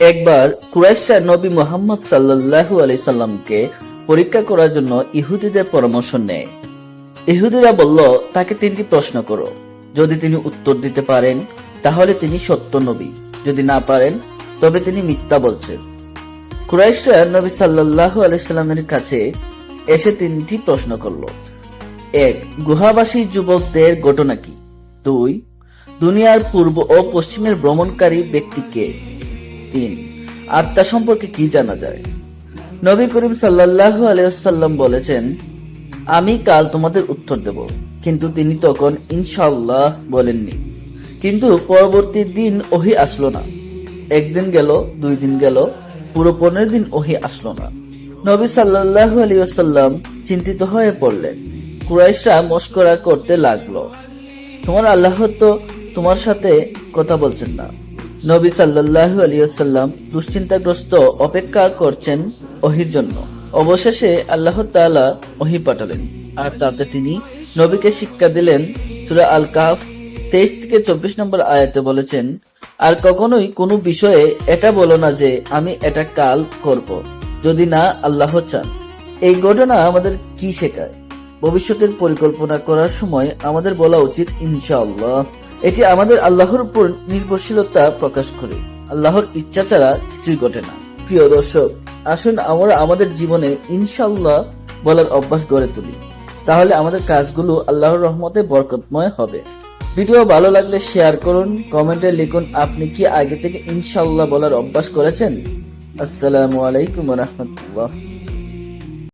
একবার কুরাইশরা নবী মুহাম্মদ সাল্লাল্লাহু আলাইহি সাল্লামকে পরীক্ষা করার জন্য ইহুদিদের পরামর্শ নেয়। ইহুদিরা বলল, তাকে 3টি প্রশ্ন করো। যদি তিনি উত্তর দিতে পারেন তাহলে তিনি সত্য নবী, যদি না পারেন তবে তিনি মিথ্যা বলছেন। কুরাইশরা নবী সাল্লাল্লাহু আলাইহি সাল্লামের কাছে এসে 3টি প্রশ্ন করল। 1. গুহাবাসী যুবকদের ঘটনা কি? 2. দুনিয়ার পূর্ব ও পশ্চিমের ভ্রমণকারী ব্যক্তিকে? 3. আত্মা সম্পর্কে কি জানা যায়? নবী করিম সাল্লাল্লাহু আলাইহি ওয়াসাল্লাম বলেছেন, আমি কাল তোমাদের উত্তর দেব। কিন্তু তিনি তখন ইনশাআল্লাহ বলেননি। কিন্তু পরবর্তী দিন ওহী আসলো না। একদিন গেল, 2 দিন গেল, পুরো 15 দিন ওহী আসলো না। নবী সাল্লাল্লাহু আলাইহি ওয়াসাল্লাম চিন্তিত হয়ে পড়লেন। কুরাইশরা মশকরা করতে লাগলো, তোমার আল্লাহ তো তোমার সাথে কথা বলছেন না। নবী সাল্লাল্লাহু আলাইহি ওয়াসাল্লাম দুশ্চিন্তাগ্রস্ত অপেক্ষা করছেন ওহীর জন্য। অবশেষে আল্লাহ তাআলা ওহী পাঠালেন, আর তাতে তিনি নবীকে শিক্ষা দিলেন। সূরা আল কাহফ 23 থেকে 24 নম্বর আয়াতে বলেছেন, আর কখনোই কোনো বিষয়ে এটা বলো না যে আমি এটা কাল করব, যদি না আল্লাহ চান। এই ঘটনা আমাদের কি শেখায়? ভবিষ্যতের পরিকল্পনা করার সময় আমাদের বলা উচিত ইনশাআল্লাহ। এটি আমাদের আল্লাহর উপর নির্ভরশীলতা প্রকাশ করে। আল্লাহর ইচ্ছা ছাড়া কিছুই ঘটে না। প্রিয় দর্শক, আসুন আমরা আমাদের জীবনে ইনশাআল্লাহ বলার অভ্যাস গড়ে তুলি। তাহলে আমাদের কাজগুলো আল্লাহর রহমতে বরকতময় হবে। ভিডিও ভালো লাগলে শেয়ার করুন, কমেন্টে লিখুন আপনি কি আগে থেকে ইনশাআল্লাহ বলার অভ্যাস করেছেন। আসসালামু আলাইকুম ওয়া রাহমাতুল্লাহ।